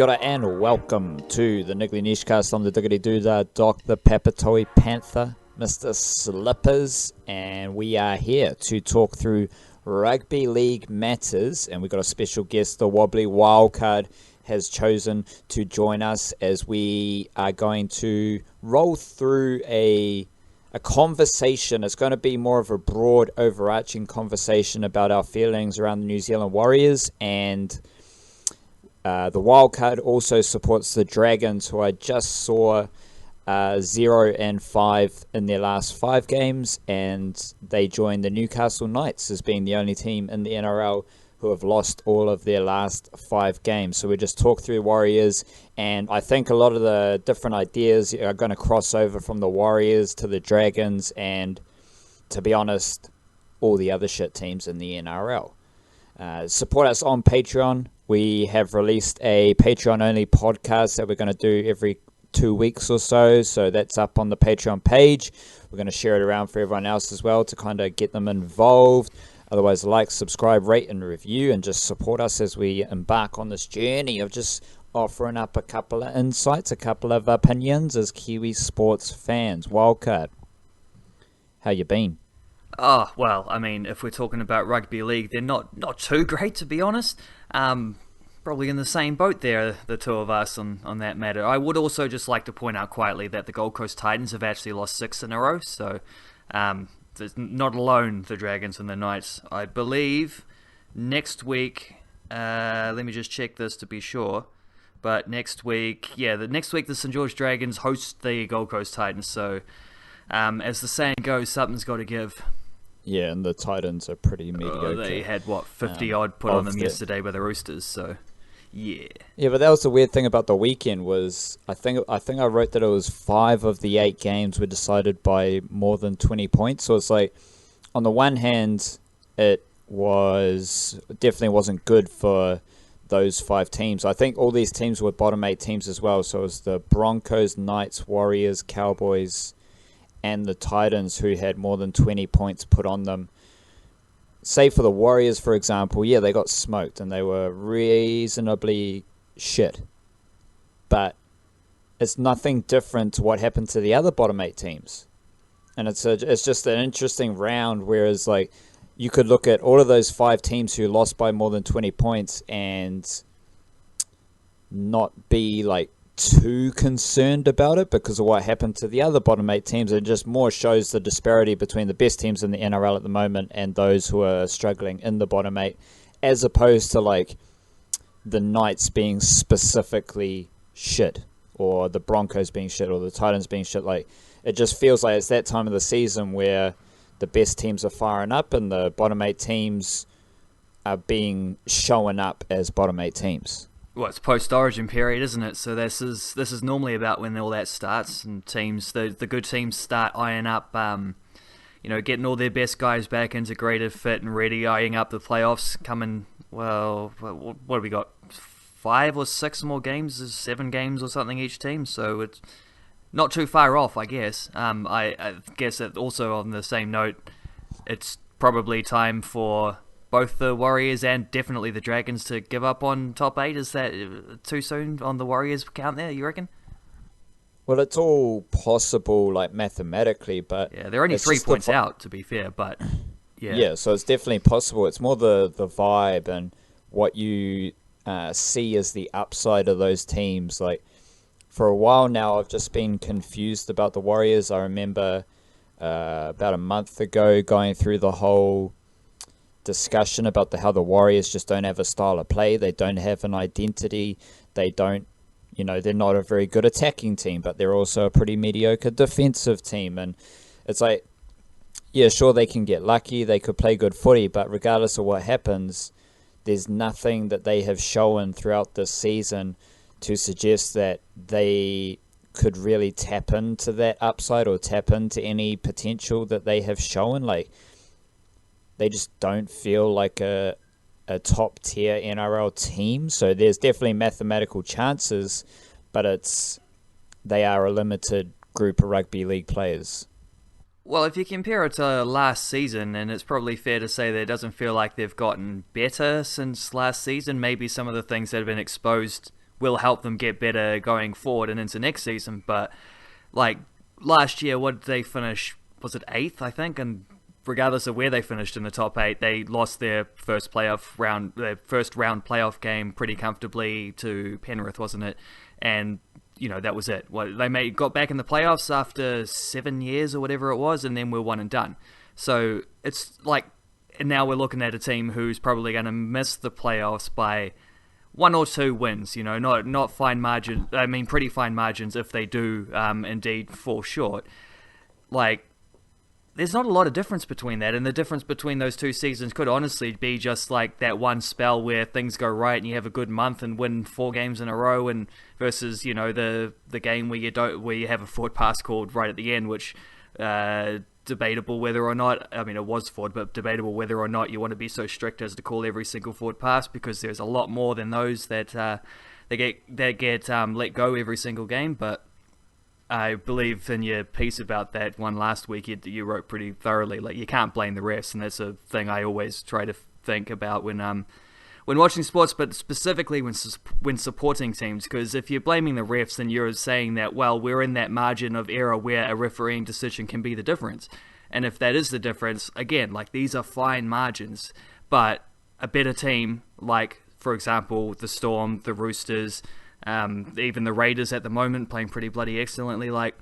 Kia ora and welcome to the Niggly Nishcast. I'm the Diggity Doodah, Doc the Papatoe Panther, Mr. Slippers, and we are here to talk through rugby league matters. And we've got a special guest, the Wobbly Wildcard has chosen to join us as we are going to roll through a conversation. It's going to be more of a broad, overarching conversation about our feelings around the New Zealand Warriors, and the Wildcard also supports the Dragons, who I just saw 0-5 in their last 5 games, and they joined the Newcastle Knights as being the only team in the NRL who have lost all of their last 5 games. So we just talk through Warriors, and I think a lot of the different ideas are going to cross over from the Warriors to the Dragons and, to be honest, all the other shit teams in the NRL. Support us on Patreon. We have released a Patreon-only podcast that we're going to do every 2 weeks or so. So that's up on the Patreon page. We're going to share it around for everyone else as well to kind of get them involved. Otherwise, like, subscribe, rate, and review, and just support us as we embark on this journey of just offering up a couple of insights, a couple of opinions as Kiwi sports fans. Wildcard, how you been? Oh, well, I mean, if we're talking about rugby league, they're not too great, to be honest. Probably in the same boat there, the two of us on that matter. I would also just like to point out quietly that the Gold Coast Titans have actually lost 6 in a row, so there's not alone the Dragons and the Knights. I believe next week, let me just check this to be sure, but next week the St. George Dragons host the Gold Coast Titans, so as the saying goes, something's got to give. Yeah, and the Titans are pretty mediocre. They had, 50-odd put on them yesterday by the Roosters, so yeah. Yeah, but that was the weird thing about the weekend was I think I wrote that it was 5 of the 8 games were decided by more than 20 points. So it's like, on the one hand, it definitely wasn't good for those 5 teams. I think all these teams were bottom 8 teams as well. So it was the Broncos, Knights, Warriors, Cowboys, and the Titans who had more than 20 points put on them. Say for the Warriors, for example, yeah, they got smoked and they were reasonably shit. But it's nothing different to what happened to the other bottom 8 teams. And it's just an interesting round, whereas like you could look at all of those 5 teams who lost by more than 20 points and not be like too concerned about it because of what happened to the other bottom 8 teams. It just more shows the disparity between the best teams in the NRL at the moment and those who are struggling in the bottom 8, as opposed to like the Knights being specifically shit, or the Broncos being shit, or the Titans being shit. Like, it just feels like it's that time of the season where the best teams are firing up and the bottom 8 teams are showing up as bottom 8 teams. Well, it's post-Origin period, isn't it? So this is normally about when all that starts, and teams, the good teams start eyeing up, getting all their best guys back integrated, fit and ready, eyeing up the playoffs coming. Well, what have we got? 5 or 6 more games, 7 games or something each team. So it's not too far off, I guess. I guess that also on the same note, it's probably time for both the Warriors and definitely the Dragons to give up on top 8. Is that too soon on the Warriors count there, you reckon? Well, it's all possible, like, mathematically, but yeah, they're only 3 points out, to be fair, but yeah. Yeah, so it's definitely possible. It's more the vibe and what you see as the upside of those teams. Like, for a while now, I've just been confused about the Warriors. I remember about a month ago going through the whole discussion about how the Warriors just don't have a style of play. They don't have an identity. They don't, they're not a very good attacking team, but they're also a pretty mediocre defensive team. And it's like, yeah, sure, they can get lucky. They could play good footy, but regardless of what happens, there's nothing that they have shown throughout this season to suggest that they could really tap into that upside or tap into any potential that they have shown. Like, they just don't feel like a top tier NRL team. So there's definitely mathematical chances, but they are a limited group of rugby league players. Well, if you compare it to last season, and it's probably fair to say that it doesn't feel like they've gotten better since last season. Maybe some of the things that have been exposed will help them get better going forward and into next season. But like last year, what did they finish? Was it 8th, I think? And regardless of where they finished in the top 8, they lost their first round playoff game pretty comfortably to Penrith, wasn't it? And that was it. They got back in the playoffs after 7 years or whatever it was, and then we're one and done. So it's like, and now we're looking at a team who's probably going to miss the playoffs by 1 or 2 wins. Not fine margin. I mean, pretty fine margins if they do indeed fall short. Like, there's not a lot of difference between that, and the difference between those 2 seasons could honestly be just like that one spell where things go right and you have a good month and win 4 games in a row, and versus the game where you have a forward pass called right at the end, which debatable whether or not, I mean it was forward, but debatable whether or not you want to be so strict as to call every single forward pass, because there's a lot more than those that get let go every single game. But I believe in your piece about that one last week, you wrote pretty thoroughly. Like, you can't blame the refs, and that's a thing I always try to think about when watching sports, but specifically when supporting teams. Because if you're blaming the refs, then you're saying that, well, we're in that margin of error where a refereeing decision can be the difference. And if that is the difference, again, like, these are fine margins, but a better team, like, for example, the Storm, the Roosters, even the Raiders at the moment playing pretty bloody excellently. Like,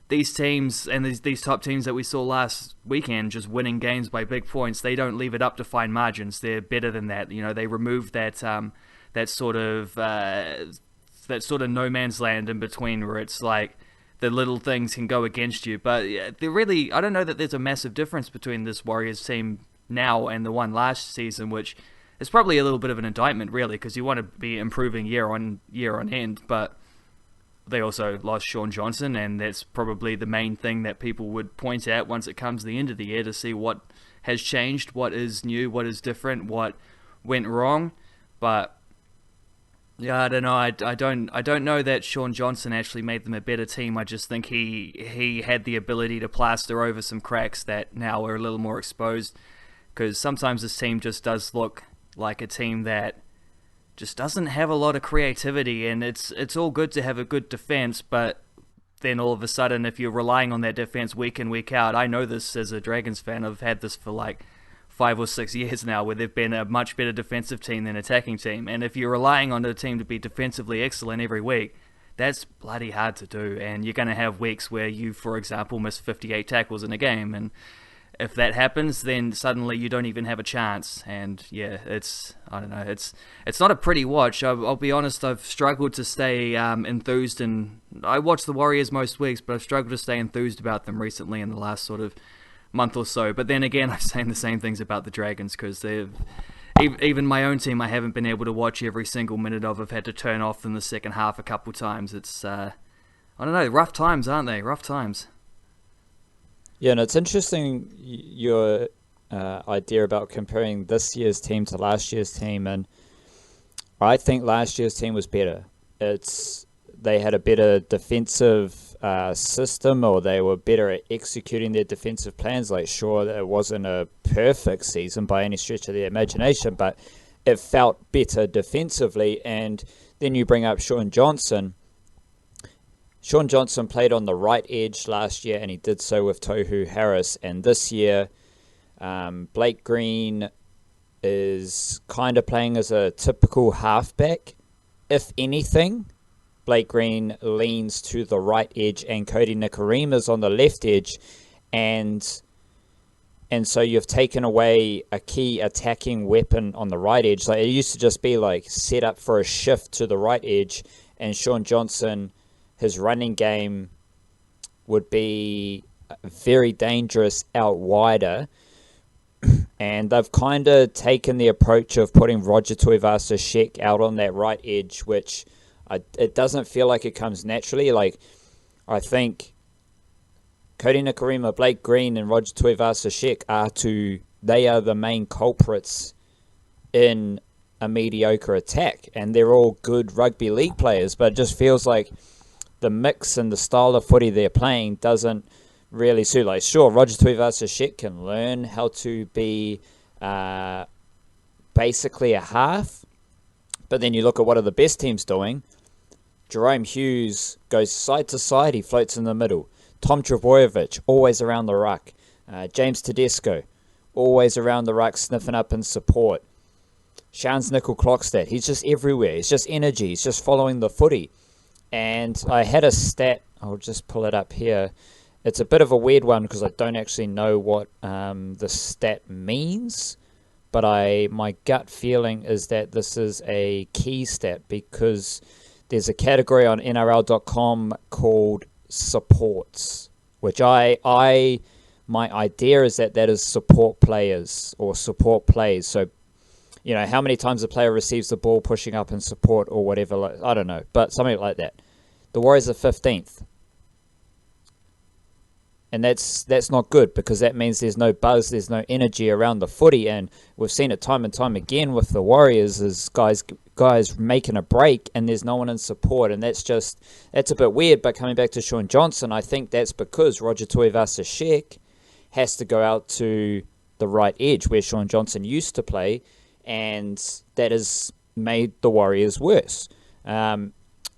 these teams and these top teams that we saw last weekend just winning games by big points, they don't leave it up to fine margins. They're better than that. They remove that sort of no man's land in between where it's like the little things can go against you. But I don't know that there's a massive difference between this Warriors team now and the one last season, which it's probably a little bit of an indictment, really, because you want to be improving year on end, but they also lost Sean Johnson, and that's probably the main thing that people would point at once it comes to the end of the year to see what has changed, what is new, what is different, what went wrong. But yeah, I don't know. I don't know that Sean Johnson actually made them a better team. I just think he had the ability to plaster over some cracks that now are a little more exposed, because sometimes this team just does look like a team that just doesn't have a lot of creativity, and it's all good to have a good defense, but then all of a sudden, if you're relying on that defense week in, week out, I know this as a Dragons fan, I've had this for like 5 or 6 years now, where they've been a much better defensive team than attacking team, and if you're relying on the team to be defensively excellent every week, that's bloody hard to do, and you're going to have weeks where you, for example, miss 58 tackles in a game, and if that happens, then suddenly you don't even have a chance. And yeah, I don't know, it's not a pretty watch. I'll be honest, I've struggled to stay enthused, and I watch the Warriors most weeks, but I've struggled to stay enthused about them recently in the last sort of month or so. But then again, I'm saying the same things about the Dragons, because even my own team I haven't been able to watch every single minute of. I've had to turn off in the second half a couple times. It's I don't know, rough times, aren't they? Rough times. Yeah, and it's interesting your idea about comparing this year's team to last year's team, and I think last year's team was better. They had a better defensive system, or they were better at executing their defensive plans. Like, sure, it wasn't a perfect season by any stretch of the imagination, but it felt better defensively. And then you bring up Sean Johnson. Sean Johnson played on the right edge last year, and he did so with Tohu Harris. And this year, Blake Green is kind of playing as a typical halfback. If anything, Blake Green leans to the right edge, and Cody Nikorima is on the left edge. And so you've taken away a key attacking weapon on the right edge. Like, it used to just be like set up for a shift to the right edge, and Sean Johnson, his running game would be very dangerous out wider. And they've kind of taken the approach of putting Roger Tuivasa-Sheck out on that right edge, which it doesn't feel like it comes naturally. Like, I think Cody Nikorima, Blake Green, and Roger Tuivasa-Sheck they are the main culprits in a mediocre attack. And they're all good rugby league players, but it just feels like the mix and the style of footy they're playing doesn't really suit. Like, sure, Roger Tuivasa-Sheck can learn how to be basically a half, but then you look at what are the best teams doing. Jerome Hughes goes side to side. He floats in the middle. Tom Trebojevic, always around the ruck. James Tedesco, always around the ruck, sniffing up in support. Shans Nickel-Klokstad, he's just everywhere. He's just energy. He's just following the footy. And I had a stat. I'll just pull it up here. It's a bit of a weird one because I don't actually know what the stat means. But my gut feeling is that this is a key stat because there's a category on NRL.com called supports, which my idea is that is support players or support plays. So, how many times a player receives the ball pushing up in support or whatever. I don't know, but something like that. The Warriors are 15th. And that's not good because that means there's no buzz, there's no energy around the footy. And we've seen it time and time again with the Warriors as guys making a break and there's no one in support. And that's a bit weird. But coming back to Shaun Johnson, I think that's because Roger Tuivasa-Sheck has to go out to the right edge where Shaun Johnson used to play. And that has made the Warriors worse.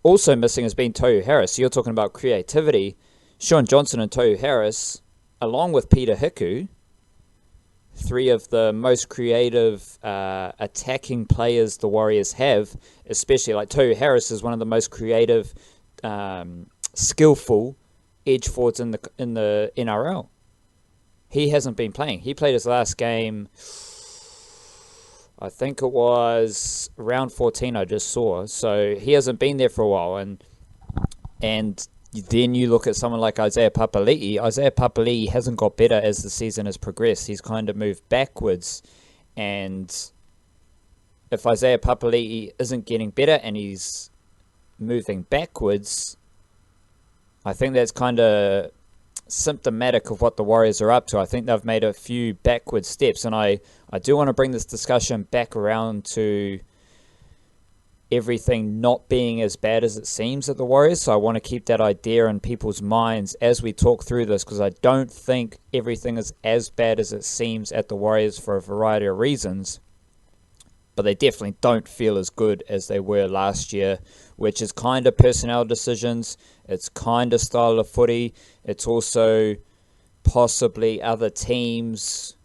Also missing has been Tohu Harris. So you're talking about creativity. Shaun Johnson and Tohu Harris, along with Peter Hiku, three of the most creative attacking players the Warriors have, especially like Tohu Harris is one of the most creative, skillful edge forwards in the NRL. He hasn't been playing. He played his last game, I think it was round 14 I just saw. So he hasn't been there for a while. And then you look at someone like Isaiah Papali'i. Isaiah Papali'i hasn't got better as the season has progressed. He's kind of moved backwards. And if Isaiah Papali'i isn't getting better and he's moving backwards, I think that's kind of symptomatic of what the Warriors are up to. I think they've made a few backward steps. And I do want to bring this discussion back around to everything not being as bad as it seems at the Warriors. So I want to keep that idea in people's minds as we talk through this, because I don't think everything is as bad as it seems at the Warriors for a variety of reasons. But they definitely don't feel as good as they were last year, which is kind of personnel decisions. It's kind of style of footy. It's also possibly other teams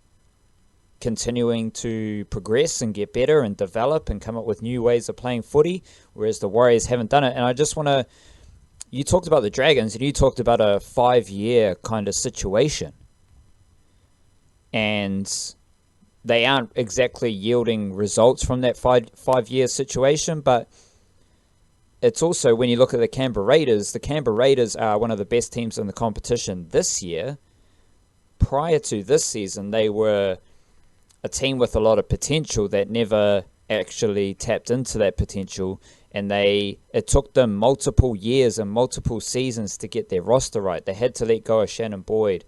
continuing to progress and get better and develop and come up with new ways of playing footy, whereas the Warriors haven't done it. And I just want to... You talked about the Dragons and you talked about a 5-year kind of situation. And they aren't exactly yielding results from that five-year situation, but it's also, when you look at the Canberra Raiders are one of the best teams in the competition this year. Prior to this season, they were a team with a lot of potential that never actually tapped into that potential, and it took them multiple years and multiple seasons to get their roster right. They had to let go of Shannon Boyd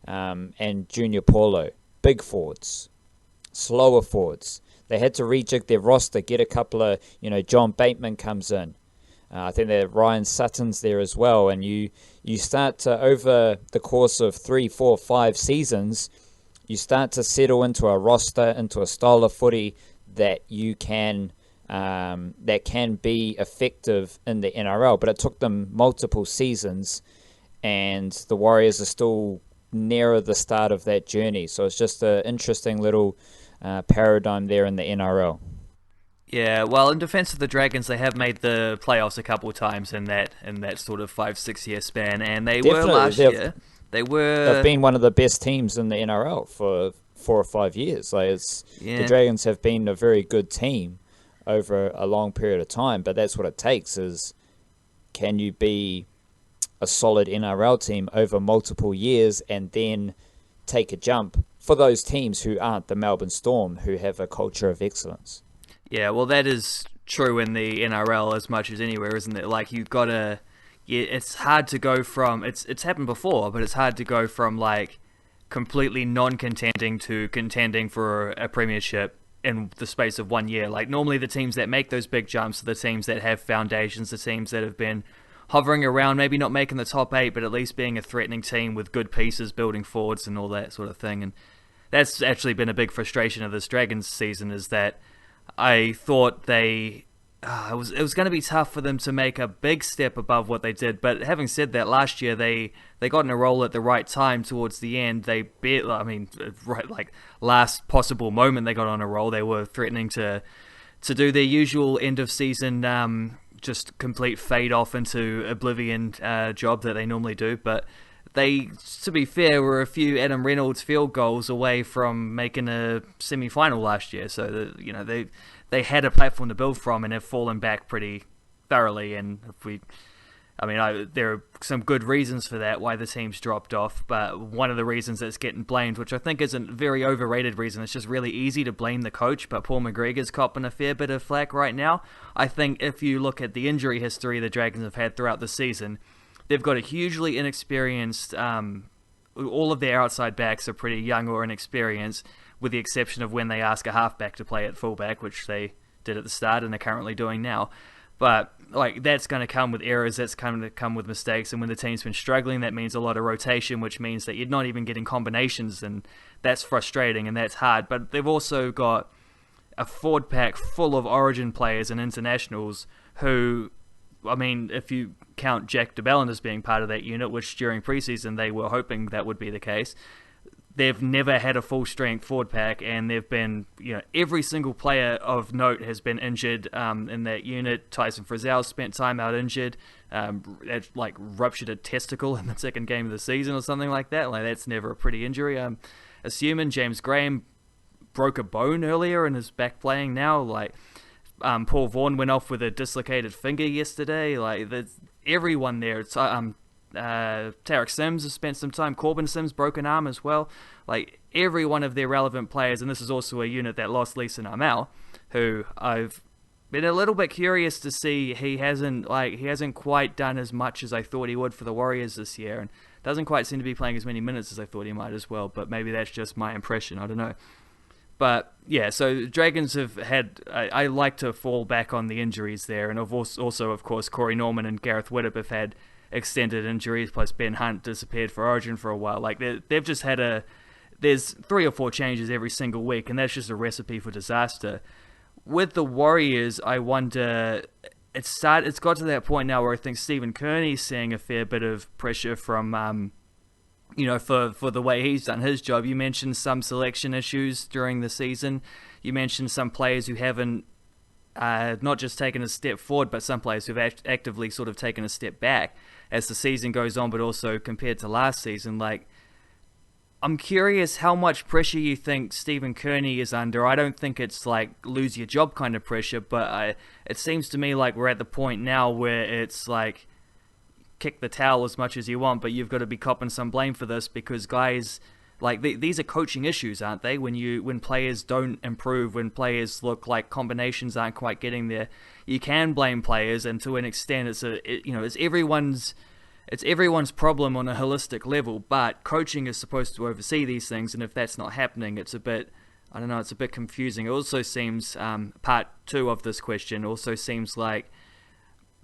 and Junior Paulo, big forwards, slower forwards. They had to rejig their roster, get a couple of, John Bateman comes in. I think that Ryan Sutton's there as well, and you start to, over the course of 3, 4, 5 seasons, you start to settle into a roster, into a style of footy that can be effective in the NRL. But it took them multiple seasons, and the Warriors are still nearer the start of that journey. So it's just an interesting little paradigm there in the NRL. Yeah, well, in defense of the Dragons, they have made the playoffs a couple of times in that sort of 5-6 year span, and they Definitely, were last year. They've been one of the best teams in the NRL for 4 or 5 years. The Dragons have been a very good team over a long period of time, but that's what it takes is, can you be a solid NRL team over multiple years and then take a jump for those teams who aren't the Melbourne Storm, who have a culture of excellence? Yeah, well, that is true in the NRL as much as anywhere, isn't it? Like, you've got to... Yeah, it's hard to go from... It's happened before, but it's hard to go from, completely non-contending to contending for a premiership in the space of 1 year. Like, normally the teams that make those big jumps are the teams that have foundations, the teams that have been hovering around, maybe not making the top 8, but at least being a threatening team with good pieces, building forwards and all that sort of thing. And that's actually been a big frustration of this Dragons season, is that I thought they it was going to be tough for them to make a big step above what they did. But having said that, last year they got in a roll at the right time towards the end. Right, like last possible moment they got on a roll, they were threatening to do their usual end of season just complete fade off into oblivion job that they normally do. But they, to be fair, were a few Adam Reynolds field goals away from making a semi-final last year. So they had a platform to build from and have fallen back pretty thoroughly. And there are some good reasons for that, why the team's dropped off. But one of the reasons that's getting blamed, which I think isn't a very overrated reason, it's just really easy to blame the coach, but Paul McGregor's copping a fair bit of flack right now. I think if you look at the injury history the Dragons have had throughout the season, they've got a hugely inexperienced, all of their outside backs are pretty young or inexperienced, with the exception of when they ask a halfback to play at fullback, which they did at the start and are currently doing now. But that's going to come with errors, that's going to come with mistakes, and when the team's been struggling, that means a lot of rotation, which means that you're not even getting combinations, and that's frustrating and that's hard. But they've also got a forward pack full of Origin players and internationals who, if you count Jack de Belin as being part of that unit, which during preseason they were hoping that would be the case, they've never had a full-strength forward pack, and they've been, every single player of note has been injured in that unit. Tyson Frizzell spent time out injured, ruptured a testicle in the second game of the season or something like that. That's never a pretty injury. Assuming James Graham broke a bone earlier and is back playing now. Paul Vaughan went off with a dislocated finger yesterday. Everyone there. It's, Tarek Sims has spent some time. Corbin Sims broken arm as well. Every one of their relevant players, and this is also a unit that lost Lisa Narmel, who I've been a little bit curious to see. He hasn't quite done as much as I thought he would for the Warriors this year, and doesn't quite seem to be playing as many minutes as I thought he might as well. But maybe that's just my impression. I don't know. But yeah, so Dragons have had. I like to fall back on the injuries there, and also of course Corey Norman and Gareth Widdop have had extended injuries, plus Ben Hunt disappeared for Origin for a while. They've just had there's 3 or 4 changes every single week, and that's just a recipe for disaster. With the Warriors, I wonder, it's got to that point now where I think Stephen Kearney's seeing a fair bit of pressure from, for the way he's done his job. You mentioned some selection issues during the season. You mentioned some players who haven't not just taken a step forward, but some players who've actively sort of taken a step back as the season goes on, but also compared to last season. I'm curious how much pressure you think Stephen Kearney is under. I don't think it's lose your job kind of pressure, but it seems to me like we're at the point now where it's kick the towel as much as you want, but you've got to be copping some blame for this, because guys, these are coaching issues, aren't they? When players don't improve, when players look like combinations aren't quite getting there, you can blame players, and to an extent, it's everyone's problem on a holistic level. But coaching is supposed to oversee these things, and if that's not happening, it's a bit confusing. It also seems part 2 of this question also seems like.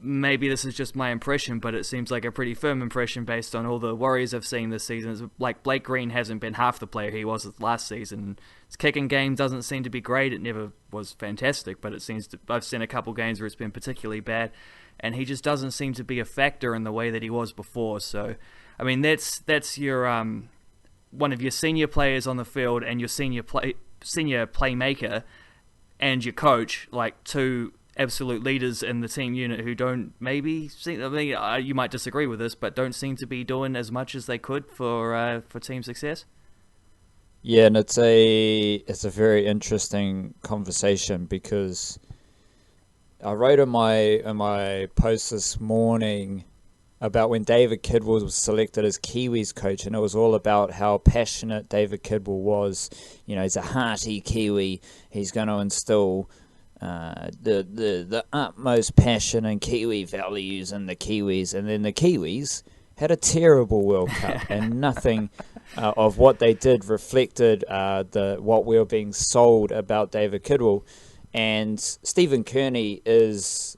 Maybe this is just my impression, but it seems like a pretty firm impression based on all the Warriors I've seen this season. It's Blake Green hasn't been half the player he was last season. His kicking game doesn't seem to be great. It never was fantastic, but I've seen a couple games where it's been particularly bad, and he just doesn't seem to be a factor in the way that he was before. So, that's your one of your senior players on the field and your senior playmaker and your coach, 2 absolute leaders in the team unit who don't you might disagree with this, but don't seem to be doing as much as they could for team success. Yeah, and it's a very interesting conversation, because I wrote in my post this morning about when David Kidwell was selected as Kiwis coach, and it was all about how passionate David Kidwell was. He's a hearty Kiwi. He's going to instill the utmost passion and Kiwi values in the Kiwis, and then the Kiwis had a terrible World Cup, and nothing of what they did reflected what we were being sold about David Kidwell. And Stephen Kearney is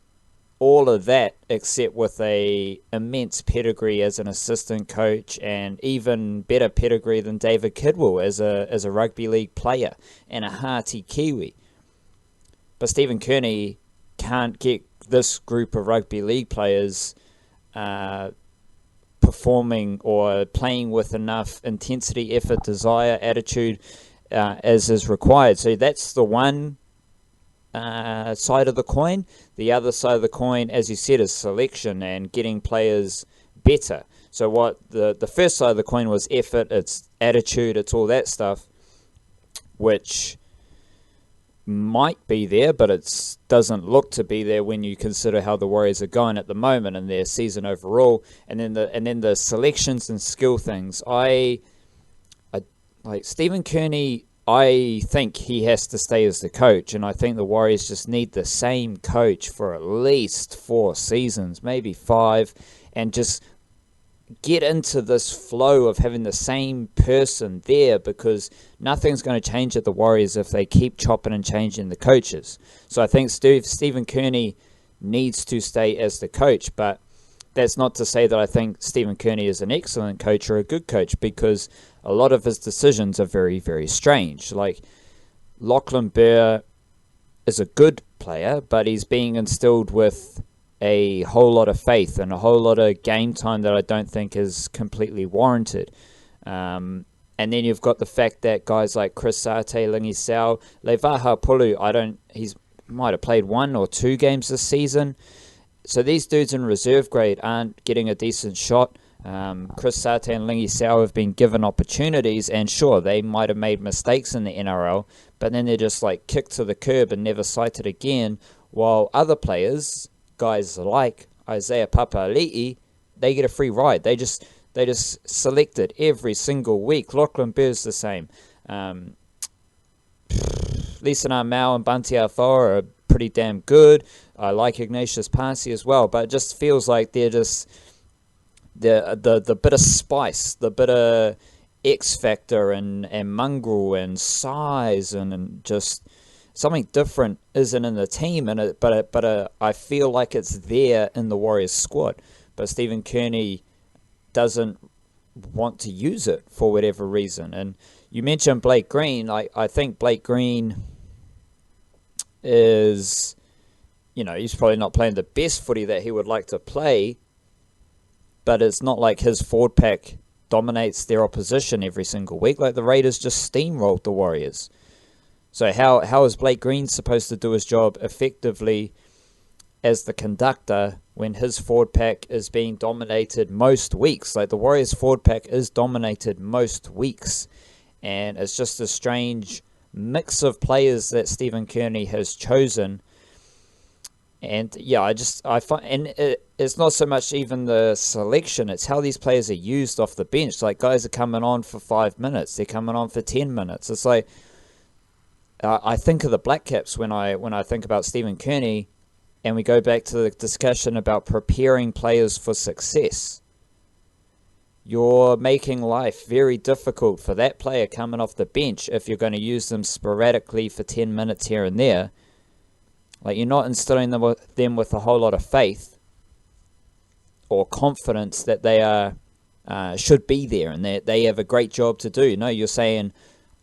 all of that, except with a immense pedigree as an assistant coach, and even better pedigree than David Kidwell as a rugby league player and a hearty Kiwi. But Stephen Kearney can't get this group of rugby league players performing or playing with enough intensity, effort, desire, attitude as is required. So that's the one side of the coin. The other side of the coin, as you said, is selection and getting players better. So what the first side of the coin was effort, it's attitude, it's all that stuff, which might be there, but it doesn't look to be there when you consider how the Warriors are going at the moment and their season overall. And then the selections and skill things. I like Stephen Kearney. I think he has to stay as the coach, and I think the Warriors just need the same coach for at least 4 seasons, maybe 5, and just get into this flow of having the same person there, because nothing's going to change at the Warriors if they keep chopping and changing the coaches. So I think Stephen Kearney needs to stay as the coach, but that's not to say that I think Stephen Kearney is an excellent coach or a good coach, because a lot of his decisions are very, very strange. Like, Lachlan Burr is a good player, but he's being instilled with a whole lot of faith and a whole lot of game time that I don't think is completely warranted. And then you've got the fact that guys like Chris Sate, Lingi Sao, Levaha Pulu, he's might have played 1 or 2 games this season. So these dudes in reserve grade aren't getting a decent shot. Chris Sate and Lingi Sao have been given opportunities, and sure, they might have made mistakes in the NRL, but then they're just like kicked to the curb and never cited again, while other players, guys like Isaiah Papali'i, they get a free ride. They just selected every single week. Lachlan Burr's the same. Lisanā Mau and Bunty Afoa are pretty damn good. I like Ignatius Parsi as well, but it just feels like they're just the bit of spice, the bit of X factor and mongrel and size and just something different isn't in the team, but I feel like it's there in the Warriors squad. But Stephen Kearney doesn't want to use it for whatever reason. And you mentioned Blake Green. I think Blake Green is, he's probably not playing the best footy that he would like to play, but it's not like his forward pack dominates their opposition every single week. Like, the Raiders just steamrolled the Warriors. So how is Blake Green supposed to do his job effectively as the conductor when his forward pack is being dominated most weeks? Like, the Warriors forward pack is dominated most weeks, and it's just a strange mix of players that Stephen Kearney has chosen. And yeah, I find, and it's not so much even the selection, it's how these players are used off the bench. Like, guys are coming on for 5 minutes, they're coming on for 10 minutes. It's like, I think of the Black Caps when I think about Stephen Kearney, and we go back to the discussion about preparing players for success. You're making life very difficult for that player coming off the bench if you're going to use them sporadically for 10 minutes here and there. Like, you're not instilling them with a whole lot of faith or confidence that they should be there and they have a great job to do. No, you're saying,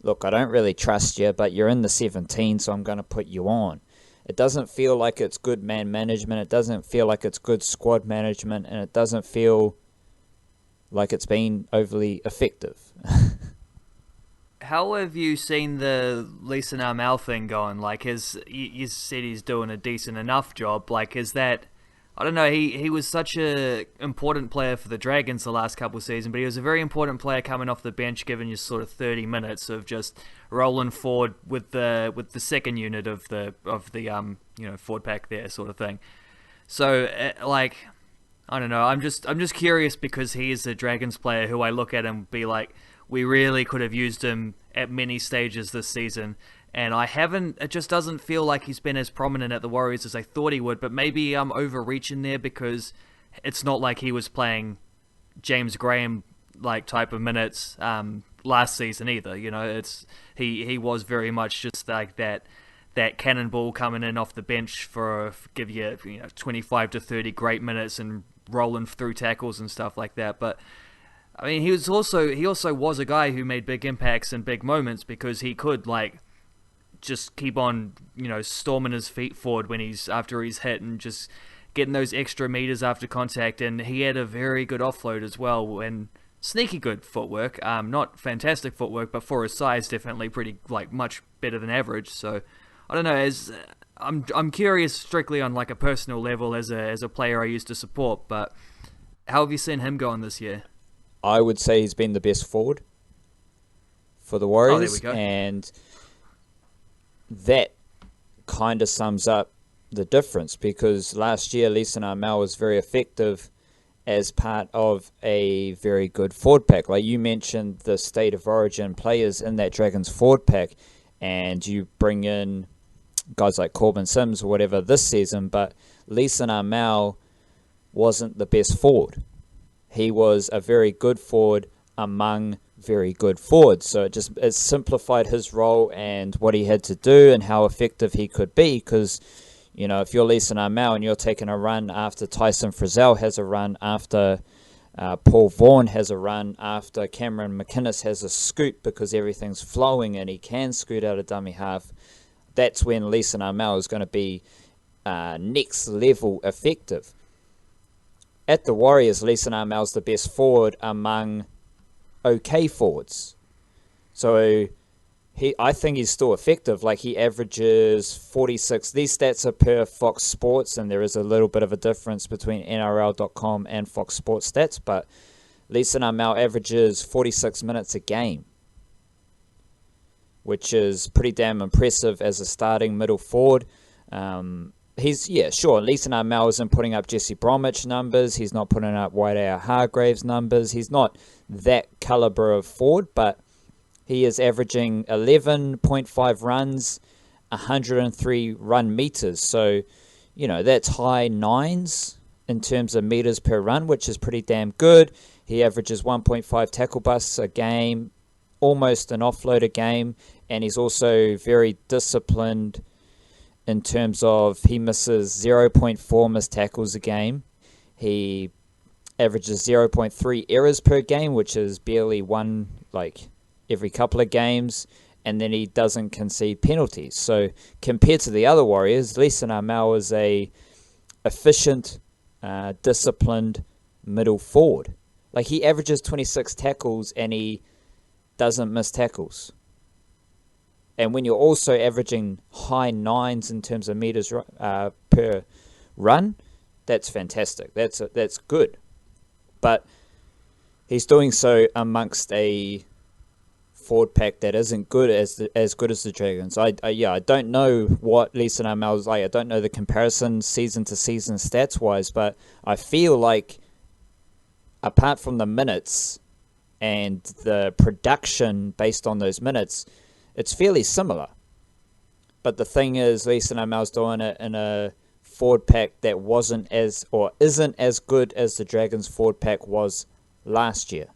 look, I don't really trust you, but you're in the 17, so I'm going to put you on. It doesn't feel like it's good man management. It doesn't feel like it's good squad management, and it doesn't feel like it's been overly effective. How have you seen the Lisanā Mau thing going? Like, you said he's doing a decent enough job. Like, is that... I don't know, he was such a important player for the Dragons the last couple of seasons, but he was a very important player coming off the bench, giving you sort of 30 minutes of just rolling forward with the second unit of the forward pack there, sort of thing. So, like, I don't know, I'm just curious, because he is a Dragons player who I look at and be like, we really could have used him at many stages this season. And it just doesn't feel like he's been as prominent at the Warriors as I thought he would. But maybe I'm overreaching there, because it's not like he was playing James Graham like type of minutes last season either. He was very much just like that cannonball coming in off the bench for give you 25 to 30 great minutes and rolling through tackles and stuff like that. But I mean, he also was a guy who made big impacts and big moments, because he could, like, just keep on, storming his feet forward after he's hit and just getting those extra meters after contact. And he had a very good offload as well and sneaky good footwork. Not fantastic footwork, but for his size, definitely pretty much better than average. So I don't know. I'm curious strictly on like a personal level as a player I used to support, but how have you seen him going this year? I would say he's been the best forward for the Warriors. Oh, there we go. And that kind of sums up the difference, because last year Leeson Armel was very effective as part of a very good forward pack. Like you mentioned, the State of Origin players in that Dragons forward pack, and you bring in guys like Corbin Sims or whatever this season, but Leeson Armel wasn't the best forward. He was a very good forward among very good forwards. So it simplified his role and what he had to do and how effective he could be, because if you're Leeson Armel and you're taking a run after Tyson Frizzell has a run, after Paul Vaughan has a run, after Cameron McInnes has a scoot because everything's flowing and he can scoot out a dummy half, that's when Leeson Armel is going to be next level effective. At the Warriors, Leeson Armel's the best forward among okay forwards. So I think he's still effective. Like, he averages 46. These stats are per Fox Sports, and there is a little bit of a difference between NRL.com and Fox Sports stats, but Leeson Armel averages 46 minutes a game, which is pretty damn impressive as a starting middle forward. Leeson Armel isn't putting up Jesse Bromwich numbers. He's not putting up Whiteair Hargraves numbers. He's not that caliber of forward, but he is averaging 11.5 runs, 103 run meters. So, that's high nines in terms of meters per run, which is pretty damn good. He averages 1.5 tackle busts a game, almost an offload a game, and he's also very disciplined in terms of he misses 0.4 missed tackles a game. He averages 0.3 errors per game, which is barely one, every couple of games, and then he doesn't concede penalties. So compared to the other Warriors, Leeson Armel is a efficient, disciplined middle forward. Like, he averages 26 tackles and he doesn't miss tackles. And when you're also averaging high nines in terms of meters per run, that's fantastic. That's good. But he's doing so amongst a forward pack that isn't good as good as the Dragons. I don't know what Leeson Armel is like. I don't know the comparison season to season stats wise, but I feel like apart from the minutes and the production based on those minutes, it's fairly similar. But the thing is, Leeson Armel's doing it in a forward pack that isn't as good as the Dragons forward pack was last year.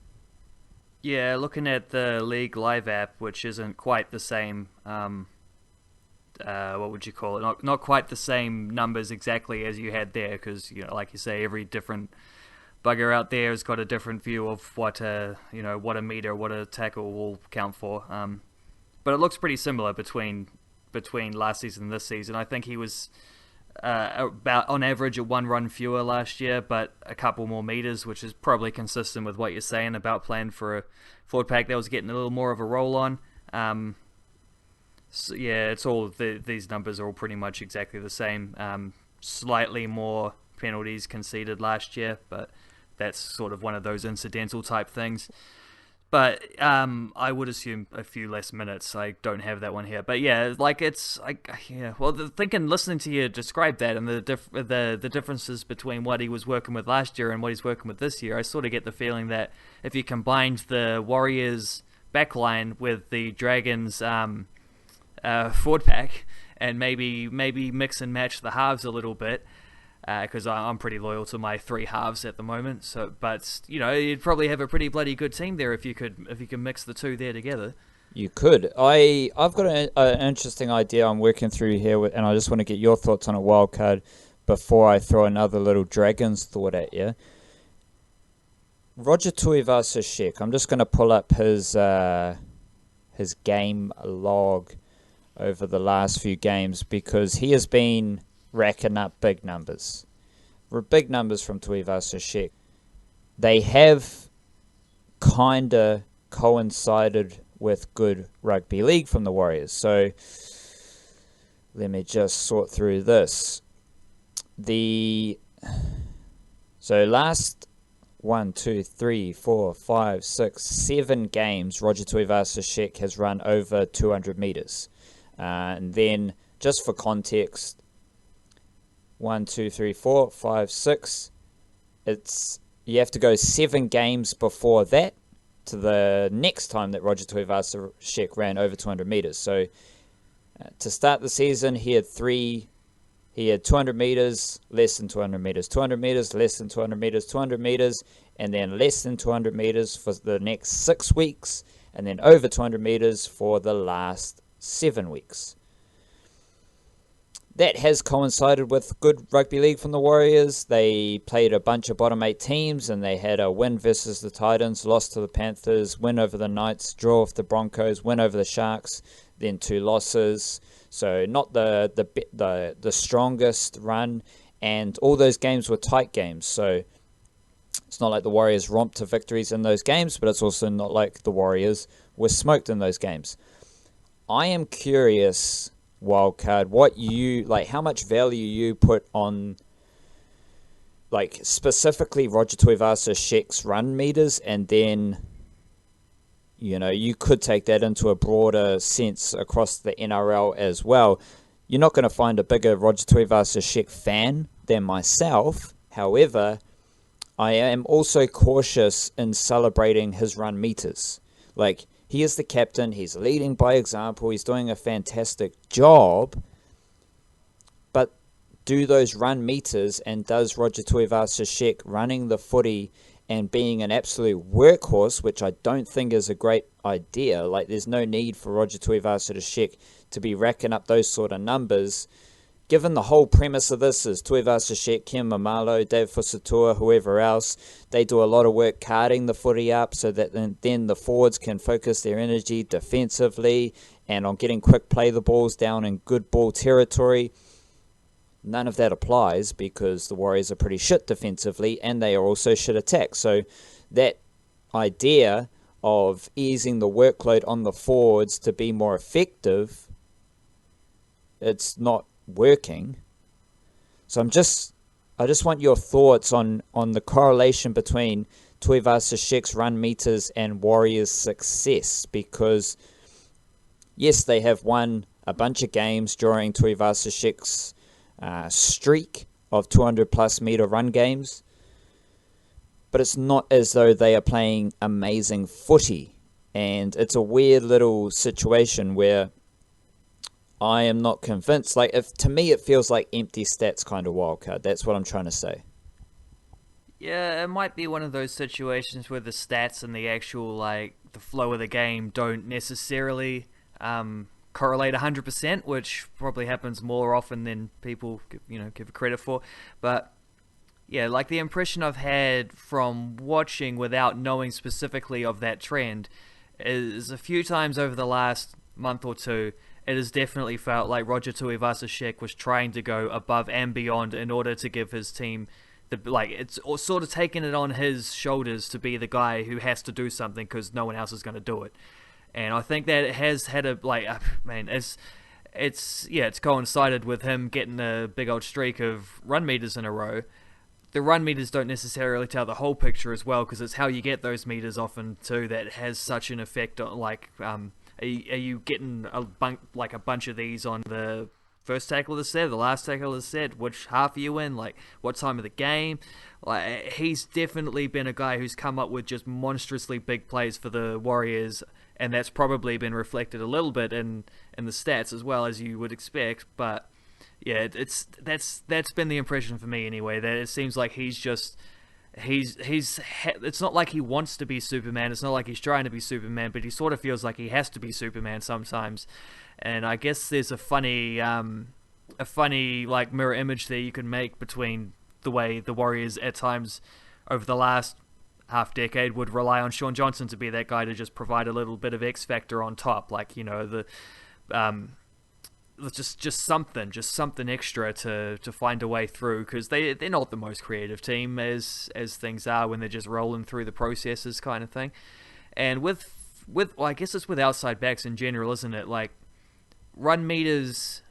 Yeah, looking at the League Live app, which isn't quite the same, what would you call it? Not quite the same numbers exactly as you had there, because, like you say, every different bugger out there has got a different view of what a meter, what a tackle will count for. But it looks pretty similar between last season and this season. I think he was about on average a one run fewer last year, but a couple more meters, which is probably consistent with what you're saying about playing for a forward pack that was getting a little more of a roll on. So yeah, it's all these numbers are all pretty much exactly the same. Slightly more penalties conceded last year, but that's sort of one of those incidental type things. But I would assume a few less minutes. I don't have that one here, but yeah, listening to you describe that and the differences between what he was working with last year and what he's working with this year, I sort of get the feeling that if you combined the Warriors backline with the Dragons forward pack and maybe mix and match the halves a little bit. Because I'm pretty loyal to my three halves at the moment. So, but you'd probably have a pretty bloody good team there if you could mix the two there together. You could. I've got an interesting idea I'm working through here, and I just want to get your thoughts on a wildcard before I throw another little Dragons thought at you. Roger Tuivasa-Sheck. I'm just going to pull up his game log over the last few games because he has been racking up big numbers. Big numbers from Tuivasa-Sheck. They have kind of coincided with good rugby league from the Warriors. So let me just sort through this. So last 1, 2, 3, 4, 5, 6, 7 games, Roger Tuivasa-Sheck has run over 200 meters. And then, just for context, 1, 2, 3, 4, 5, 6. You have to go 7 games before that to the next time that Roger Tuivasa-Sheck ran over 200 meters. So to start the season, he had 200 meters, less than 200 meters, 200 meters, less than 200 meters, 200 meters, and then less than 200 meters for the next 6 weeks, and then over 200 meters for the last 7 weeks. That has coincided with good rugby league from the Warriors. They played a bunch of bottom 8 teams, and they had a win versus the Titans, lost to the Panthers, win over the Knights, draw with the Broncos, win over the Sharks, then 2 losses. So not the strongest run, and all those games were tight games. So it's not like the Warriors romped to victories in those games, but it's also not like the Warriors were smoked in those games. I am curious, Wildcard, how much value you put on, specifically Roger Tuivasa-Sheck's run meters, and then, you could take that into a broader sense across the NRL as well. You're not going to find a bigger Roger Tuivasa-Sheck fan than myself. However, I am also cautious in celebrating his run meters. He is the captain, he's leading by example, he's doing a fantastic job, but do those run meters, and does Roger Tuivasa-Sheck running the footy and being an absolute workhorse, which I don't think is a great idea. There's no need for Roger Tuivasa-Sheck to be racking up those sort of numbers, given the whole premise of this is Tuivasa-Sheck, Ken Mamalo, Dave Fusatua, whoever else, they do a lot of work carting the footy up so that then the forwards can focus their energy defensively and on getting quick play the balls down in good ball territory. None of that applies because the Warriors are pretty shit defensively and they are also shit attack. So that idea of easing the workload on the forwards to be more effective, it's not working. So I just want your thoughts on the correlation between Tuivasa-Sheck's run meters and Warriors' success, because yes, they have won a bunch of games during Tuivasa-Sheck's streak of 200 plus meter run games, but it's not as though they are playing amazing footy, and it's a weird little situation where I am not convinced. To me, it feels like empty stats kind of wildcard. That's what I'm trying to say. Yeah, it might be one of those situations where the stats and the actual, the flow of the game don't necessarily correlate 100%, which probably happens more often than people, give it credit for. But, yeah, the impression I've had from watching without knowing specifically of that trend is a few times over the last month or two, it has definitely felt like Roger Tuivasa-Sheck was trying to go above and beyond in order to give his team it's sort of taken it on his shoulders to be the guy who has to do something because no one else is going to do it. And I think that it has had it's coincided with him getting a big old streak of run meters in a row. The run meters don't necessarily tell the whole picture as well, because it's how you get those meters often too that has such an effect on Are you getting a bunch of these on the first tackle of the set, the last tackle of the set? Which half are you in? What time of the game? He's definitely been a guy who's come up with just monstrously big plays for the Warriors, and that's probably been reflected a little bit in the stats as well, as you would expect. But yeah, that's been the impression for me anyway. That it seems like it's not like he wants to be Superman. It's not like he's trying to be Superman, but he sort of feels like he has to be Superman sometimes. And I guess there's a funny mirror image there you can make between the way the Warriors at times over the last half decade would rely on Shaun Johnson to be that guy to just provide a little bit of X factor on top, just something extra to find a way through, because they're not the most creative team as things are when they're just rolling through the processes kind of thing. And with well, I guess it's with outside backs in general, isn't it? Like, run meters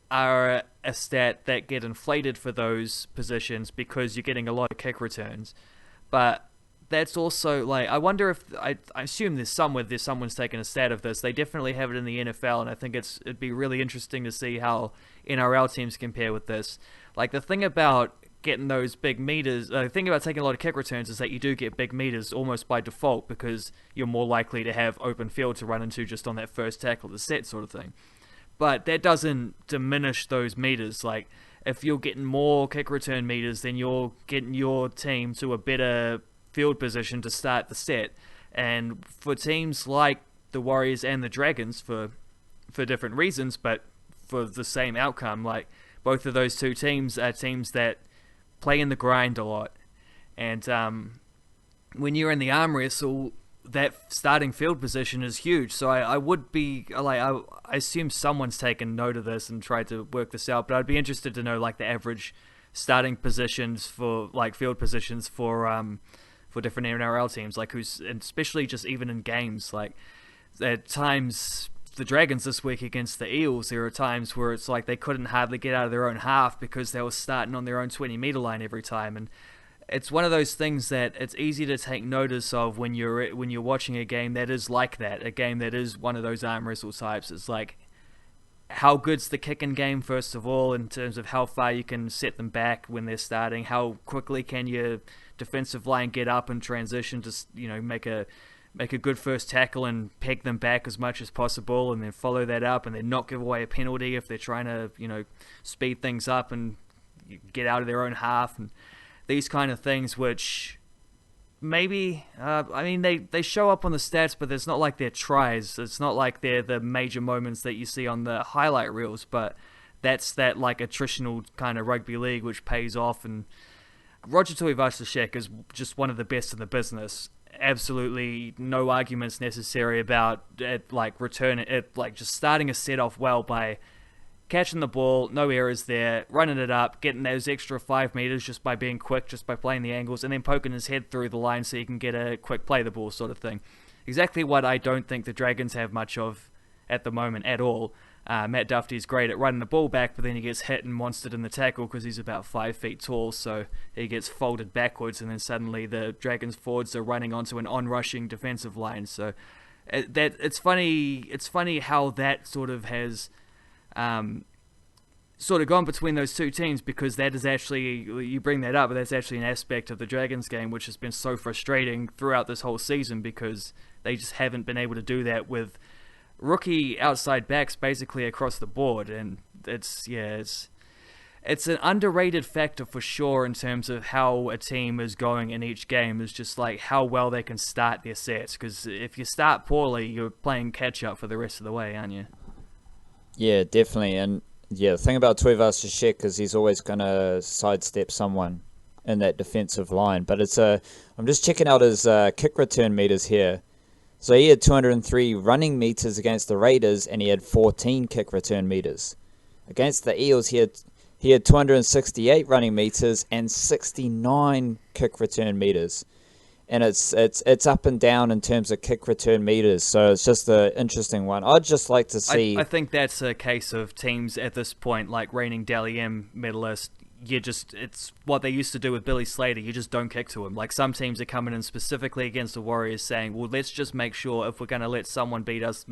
are a stat that get inflated for those positions because you're getting a lot of kick returns, but that's also, like, I wonder if I assume there's someone's taken a stat of this. They definitely have it in the NFL, and I think it'd be really interesting to see how NRL teams compare with this. Like, the thing about getting those big meters, the thing about taking a lot of kick returns is that you do get big meters almost by default, because you're more likely to have open field to run into just on that first tackle of the set sort of thing. But that doesn't diminish those meters. Like, if you're getting more kick return meters, then you're getting your team to a better field position to start the set. And for teams like the Warriors and the Dragons, for different reasons, but for the same outcome, like, both of those two teams are teams that play in the grind a lot. And when you're in the arm wrestle, that starting field position is huge. So I would be like, I assume someone's taken note of this and tried to work this out, but I'd be interested to know, like, the average starting positions for, like, field positions for different NRL teams, like, who's, and especially just even in games, like, at times the Dragons this week against the Eels, there are times where it's like they couldn't hardly get out of their own half because they were starting on their own 20-meter line every time. And it's one of those things that it's easy to take notice of when you're watching a game that is like that, a game that is one of those arm wrestle types. It's like, how good's the kicking game, first of all, in terms of how far you can set them back when they're starting, how quickly can your defensive line get up and transition to, make a good first tackle and peg them back as much as possible, and then follow that up and then not give away a penalty if they're trying to, speed things up and get out of their own half, and these kind of things, which maybe, they show up on the stats, but it's not like they're tries. It's not like they're the major moments that you see on the highlight reels, but that's that, like, attritional kind of rugby league which pays off. And Roger Tuivasa-Sheck is just one of the best in the business. Absolutely no arguments necessary about it, like, return it, like, just starting a set off well by catching the ball, no errors there, running it up, getting those extra 5 meters just by being quick, just by playing the angles, and then poking his head through the line so you can get a quick play the ball sort of thing. Exactly what I don't think the Dragons have much of at the moment at all. Matt Duffy's great at running the ball back, but then he gets hit and monstered in the tackle because he's about 5 feet tall, so he gets folded backwards, and then suddenly the Dragons forwards are running onto an on-rushing defensive line. So it's funny how that sort of has sort of gone between those two teams, because that is actually, you bring that up, but that's actually an aspect of the Dragons game which has been so frustrating throughout this whole season, because they just haven't been able to do that with rookie outside backs basically across the board. And it's an underrated factor for sure in terms of how a team is going in each game, is just like how well they can start their sets, because if you start poorly, you're playing catch up for the rest of the way, aren't you? Yeah, definitely. And yeah, the thing about Tuivasa-Sheck is he's always going to sidestep someone in that defensive line. But I'm just checking out his kick return meters here. So he had 203 running meters against the Raiders, and he had 14 kick return meters. Against the Eels, he had 268 running meters and 69 kick return meters. And it's up and down in terms of kick return meters, so it's just an interesting one. I'd just like to see. I think that's a case of teams at this point, like reigning Dally M medalist. It's what they used to do with Billy Slater. You just don't kick to him. Like, some teams are coming in specifically against the Warriors saying, well, let's just make sure if we're going to let someone beat us,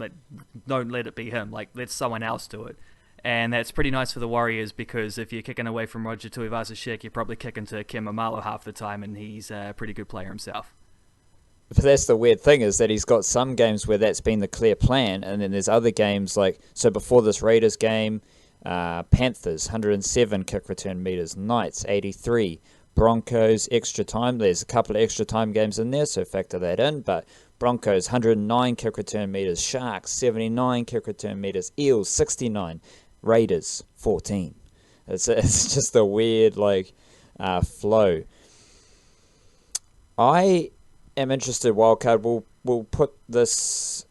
don't let it be him. Like, let someone else do it. And that's pretty nice for the Warriors, because if you're kicking away from Roger Tuivasa-Sheck, you're probably kicking to Kim Amalo half the time, and he's a pretty good player himself. But that's the weird thing, is that he's got some games where that's been the clear plan, and then there's other games like, so before this Raiders game, Panthers, 107 kick return meters, Knights, 83, Broncos, extra time, there's a couple of extra time games in there, so factor that in, but Broncos, 109 kick return meters, Sharks, 79 kick return meters, Eels, 69, Raiders, 14. It's just a weird, flow. I am interested, Wildcard. We'll put this.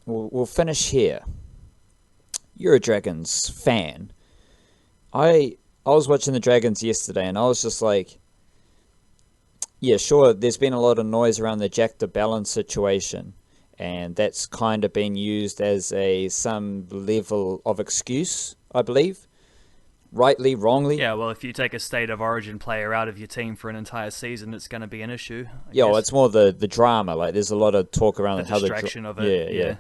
We'll finish here. you're a Dragons fan. I was watching the Dragons yesterday, and I was just like, yeah, sure, there's been a lot of noise around the Jack de Belin situation, and that's kind of been used as some level of excuse, I believe. Rightly, wrongly. Yeah, well, if you take a state of origin player out of your team for an entire season, it's going to be an issue. Yeah, well, it's more the drama. Like, there's a lot of talk around The how distraction of it. Yeah.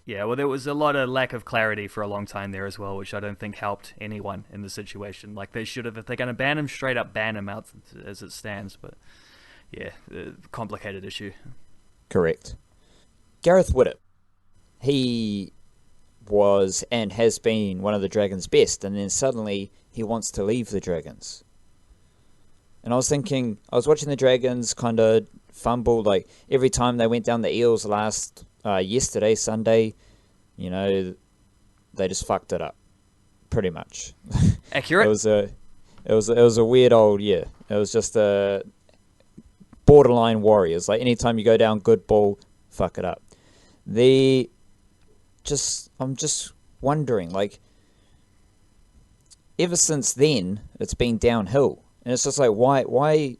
Yeah, well, there was a lot of lack of clarity for a long time there as well, which I don't think helped anyone in the situation. Like, they should have, if they're going to ban him, straight up ban him out as it stands. But, yeah, complicated issue. Correct. Gareth Widdop. He was and has been one of the Dragons' best, and then suddenly he wants to leave the Dragons. And I was watching the Dragons kind of fumble, like, every time they went down the Eels yesterday, Sunday, they just fucked it up, pretty much. Accurate. It was a weird old, yeah. It was just a borderline Warriors. Like, anytime you go down good ball, fuck it up. I'm just wondering, like, ever since then, it's been downhill. And it's just like, why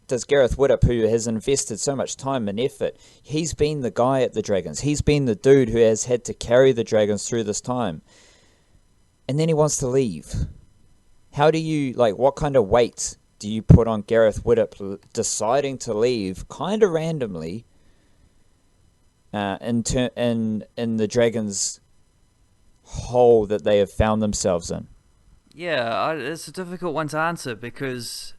does Gareth Widdop, who has invested so much time and effort, he's been the guy at the Dragons. He's been the dude who has had to carry the Dragons through this time. And then he wants to leave. How do you, like, what kind of weight do you put on Gareth Widdop deciding to leave kind of randomly in the Dragons' hole that they have found themselves in? Yeah, it's a difficult one to answer because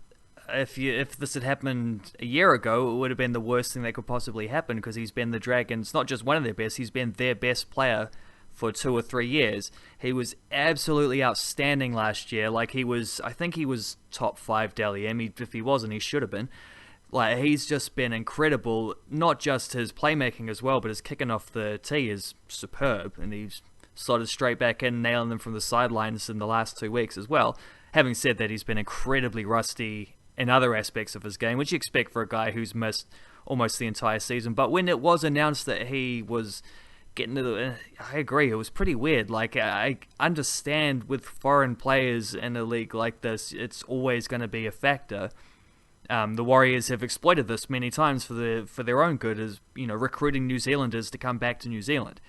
if this had happened a year ago, it would have been the worst thing that could possibly happen because he's been the Dragons, not just one of their best, he's been their best player for 2 or 3 years. He was absolutely outstanding last year. Like, I think he was top 5 Dally M. If he wasn't, he should have been. Like, he's just been incredible. Not just his playmaking as well, but his kicking off the tee is superb, and he's slotted straight back in, nailing them from the sidelines in the last 2 weeks as well. Having said that, he's been incredibly rusty in other aspects of his game, which you expect for a guy who's missed almost the entire season. But when it was announced that he was getting to I agree, it was pretty weird. Like, I understand with foreign players in a league like this, it's always going to be a factor. The Warriors have exploited this many times for their own good, as recruiting New Zealanders to come back to New Zealand.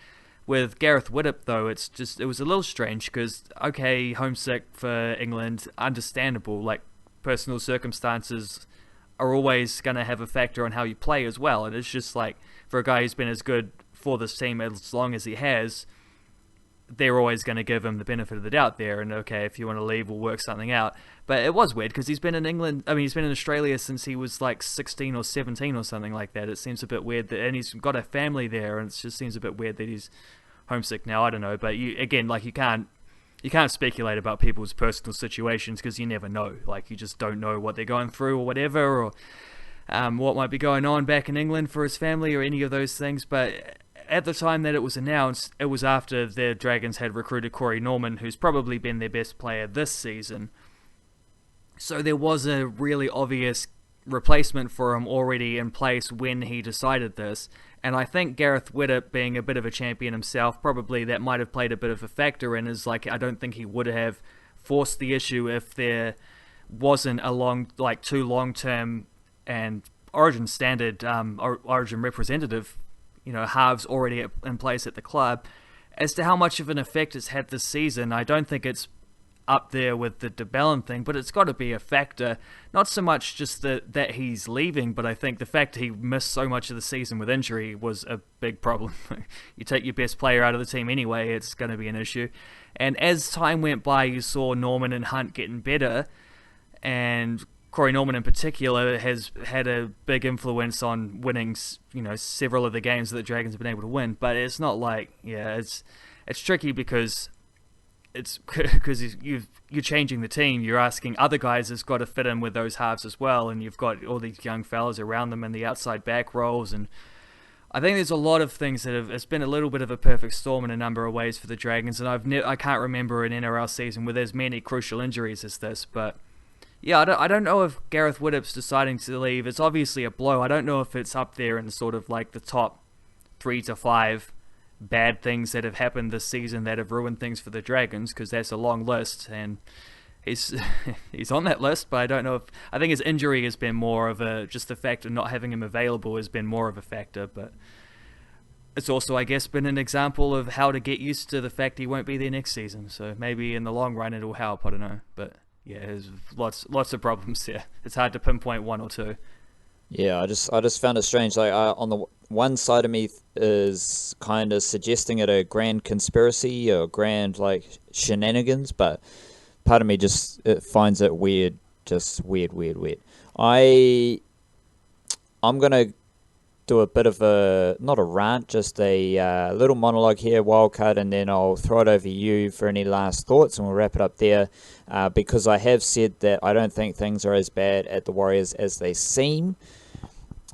With Gareth Widdop, though, it was a little strange because, okay, homesick for England, understandable. Like, personal circumstances are always going to have a factor on how you play as well. And it's just like, for a guy who's been as good for this team as long as he has, they're always going to give him the benefit of the doubt there. And okay, if you want to leave, we'll work something out. But it was weird because he's been in Australia since he was like 16 or 17 or something like that. It seems a bit weird and he's got a family there, and it just seems a bit weird that he's homesick now. I don't know, but you can't speculate about people's personal situations because you never know. Like, you just don't know what they're going through or whatever, or what might be going on back in England for his family or any of those things. But at the time that it was announced, it was after the Dragons had recruited Corey Norman, who's probably been their best player this season. So there was a really obvious replacement for him already in place when he decided this. And I think Gareth Widdop, being a bit of a champion himself, probably that might have played a bit of a factor in his, like, I don't think he would have forced the issue if there wasn't a two long-term and Origin standard, Origin representative, halves already in place at the club. As to how much of an effect it's had this season, I don't think it's up there with the de Belin thing, but it's got to be a factor. Not so much just that he's leaving, but I think the fact he missed so much of the season with injury was a big problem. You take your best player out of the team anyway, it's going to be an issue. And as time went by, you saw Norman and Hunt getting better, and Corey Norman in particular has had a big influence on winning, several of the games that the Dragons have been able to win. But it's not like, it's tricky because you're changing the team. You're asking other guys that's got to fit in with those halves as well, and you've got all these young fellas around them in the outside back roles. And I think there's a lot of things it's been a little bit of a perfect storm in a number of ways for the Dragons. And I can't remember an NRL season with as many crucial injuries as this, but. Yeah, I don't know if Gareth Widdop's deciding to leave. It's obviously a blow. I don't know if it's up there in sort of like the top 3 to 5 bad things that have happened this season that have ruined things for the Dragons, because that's a long list, and he's he's on that list. But I don't know if, I think his injury has been more of a, just the fact of not having him available has been more of a factor. But it's also, I guess, been an example of how to get used to the fact he won't be there next season. So maybe in the long run it'll help. I don't know, but yeah, there's lots of problems there. It's hard to pinpoint one or two. Yeah, I just found it strange. Like, on the one side of me is kind of suggesting it a grand conspiracy or grand like shenanigans, but part of me just finds it weird, just weird. I'm gonna do a bit of a, not a rant, just a little monologue here, Wildcard, and then I'll throw it over to you for any last thoughts, and we'll wrap it up there. Because I have said that I don't think things are as bad at the Warriors as they seem.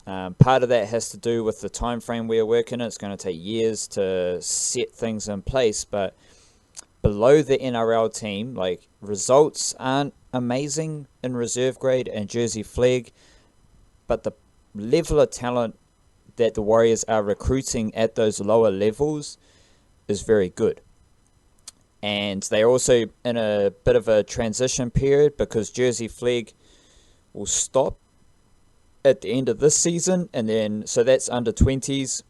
Part of that has to do with the time frame we are working in. It's going to take years to set things in place, but below the NRL team, like, results aren't amazing in reserve grade and jersey flag, but the level of talent that the Warriors are recruiting at those lower levels is very good. And they're also in a bit of a transition period, because jersey flag will stop at the end of this season, and then, so that's under 20s,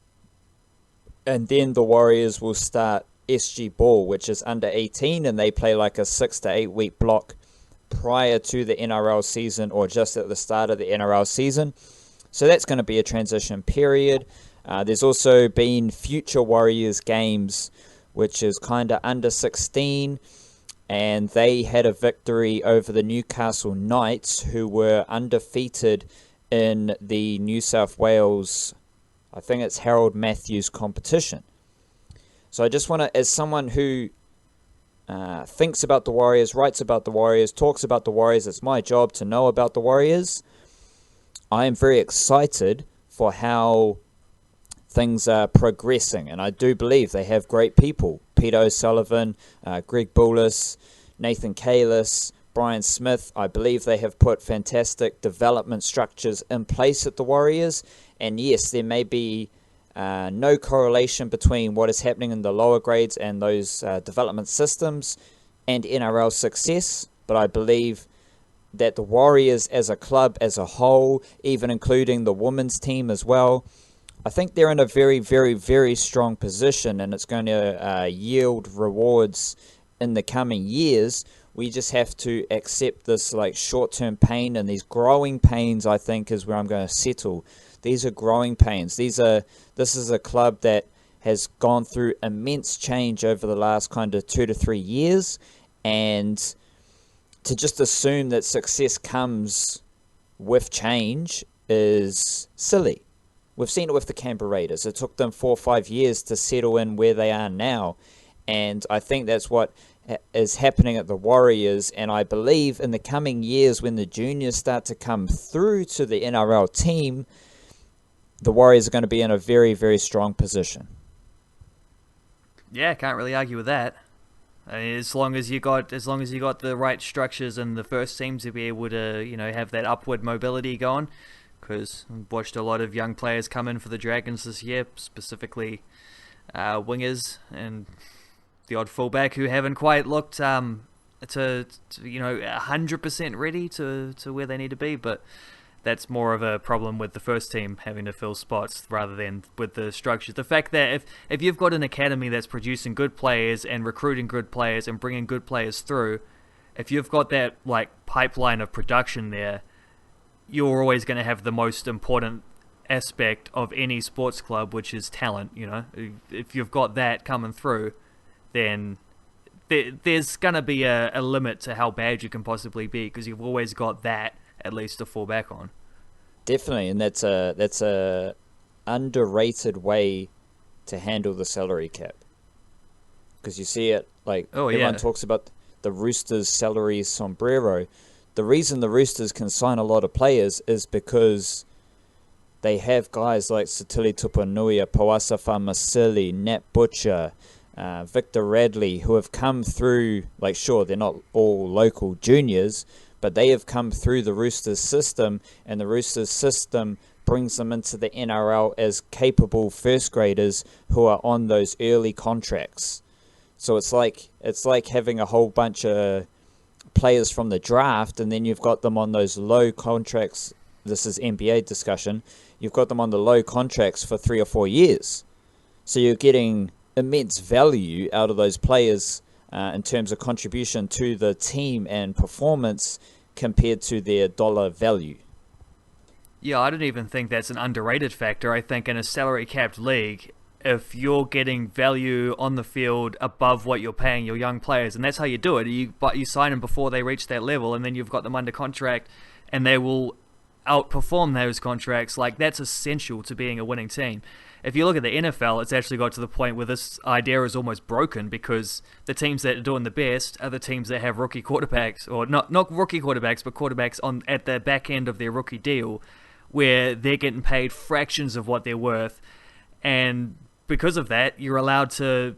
and then the Warriors will start SG Ball, which is under 18, and they play like a 6 to 8 week block prior to the NRL season, or just at the start of the NRL season. So that's going to be a transition period. There's also been Future Warriors games, which is kind of under 16, and they had a victory over the Newcastle Knights, who were undefeated in the New South Wales, I think it's Harold Matthews competition. So I just want to, as someone who thinks about the Warriors, writes about the Warriors, talks about the Warriors, it's my job to know about the Warriors. I am very excited for how things are progressing, and I do believe they have great people. Peter O'Sullivan, Greg Bullis, Nathan Kalis, Brian Smith. I believe they have put fantastic development structures in place at the Warriors, and yes, there may be no correlation between what is happening in the lower grades and those development systems and NRL success, but I believe that the Warriors as a club, as a whole, even including the women's team as well, I think they're in a very, very, very strong position, and it's going to yield rewards in the coming years. We just have to accept this like short-term pain, and these growing pains, I think, is where I'm going to settle. These are growing pains. This is a club that has gone through immense change over the last kind of 2 to 3 years, and to just assume that success comes with change is silly. We've seen it with the Canberra Raiders. It took them 4 or 5 years to settle in where they are now, and I think that's what is happening at the Warriors. And I believe in the coming years, when the juniors start to come through to the NRL team, the Warriors are going to be in a very, very strong position. Yeah, can't really argue with that. I mean, as long as you got the right structures in the first team to be able to, have that upward mobility going. Because I've watched a lot of young players come in for the Dragons this year, specifically wingers and the odd fullback who haven't quite looked to 100% ready to where they need to be. But that's more of a problem with the first team having to fill spots rather than with the structures. The fact that if you've got an academy that's producing good players and recruiting good players and bringing good players through, if you've got that like pipeline of production there, you're always going to have the most important aspect of any sports club, which is talent. If you've got that coming through, then there's going to be a limit to how bad you can possibly be, because you've always got that at least to fall back on. Definitely, and that's a underrated way to handle the salary cap, because you see it like everyone talks about the Roosters' salary sombrero. The reason the Roosters can sign a lot of players is because they have guys like Satili Tuponuia, Pawasa Famasili, Nat Butcher, Victor Radley, who have come through, like, sure, they're not all local juniors, but they have come through the Roosters system, and the Roosters system brings them into the NRL as capable first graders who are on those early contracts. So it's like having a whole bunch of players from the draft, and then you've got them on those low contracts. This is NBA discussion. You've got them on the low contracts for 3 or 4 years. So you're getting immense value out of those players in terms of contribution to the team and performance compared to their dollar value. Yeah, I don't even think that's an underrated factor. I think in a salary-capped league, if you're getting value on the field above what you're paying your young players, and that's how you do it, you sign them before they reach that level, and then you've got them under contract, and they will outperform those contracts. Like, that's essential to being a winning team. If you look at the NFL, it's actually got to the point where this idea is almost broken, because the teams that are doing the best are the teams that have rookie quarterbacks, or not rookie quarterbacks, but quarterbacks at the back end of their rookie deal, where they're getting paid fractions of what they're worth, and because of that, you're allowed to,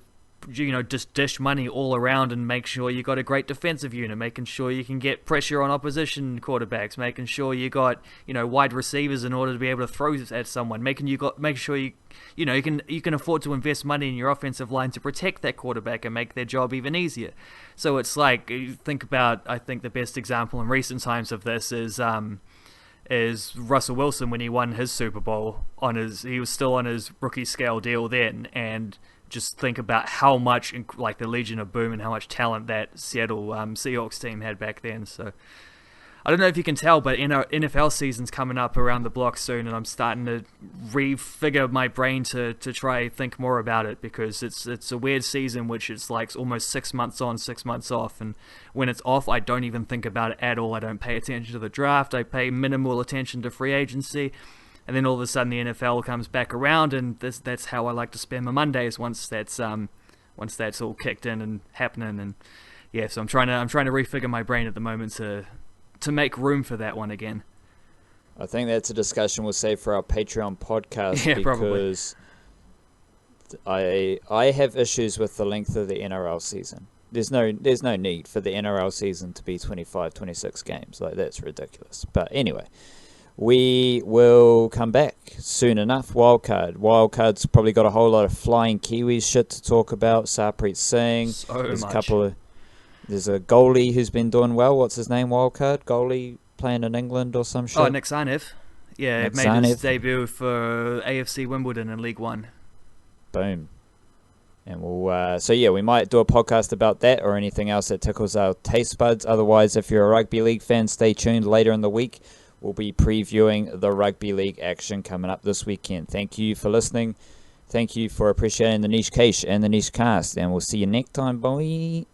just dish money all around and make sure you got a great defensive unit, making sure you can get pressure on opposition quarterbacks, making sure you got, wide receivers in order to be able to throw at someone, make sure you can afford to invest money in your offensive line to protect that quarterback and make their job even easier. So it's like, you think about, I think the best example in recent times of this is Russell Wilson when he won his Super Bowl. He was still on his rookie scale deal then, and just think about how much, like, the Legion of Boom and how much talent that Seattle Seahawks team had back then. So I don't know if you can tell, but NFL season's coming up around the block soon, and I'm starting to refigure my brain to try think more about it, because it's a weird season, which is like almost 6 months on, 6 months off, and when it's off, I don't even think about it at all. I don't pay attention to the draft. I pay minimal attention to free agency. And then all of a sudden the NFL comes back around, and that's how I like to spend my Mondays once that's all kicked in and happening. And yeah, so I'm trying to refigure my brain at the moment to make room for that one again. I think that's a discussion we'll save for our Patreon podcast. Yeah, because probably. I have issues with the length of the NRL season. There's no need for the NRL season to be 25, 26 games. Like, that's ridiculous. But anyway, we will come back soon enough. Wildcard's probably got a whole lot of flying Kiwis shit to talk about. Sarpreet Singh. There's a goalie who's been doing well. What's his name? Wildcard goalie playing in England or some shit. Oh, Nick Zanev. Yeah, Nick made his debut for AFC Wimbledon in League One. Boom. And we might do a podcast about that or anything else that tickles our taste buds. Otherwise, if you're a rugby league fan, stay tuned. Later in the week, we'll be previewing the rugby league action coming up this weekend. Thank you for listening. Thank you for appreciating the Niche Cache and the Niche Cast. And we'll see you next time, boy.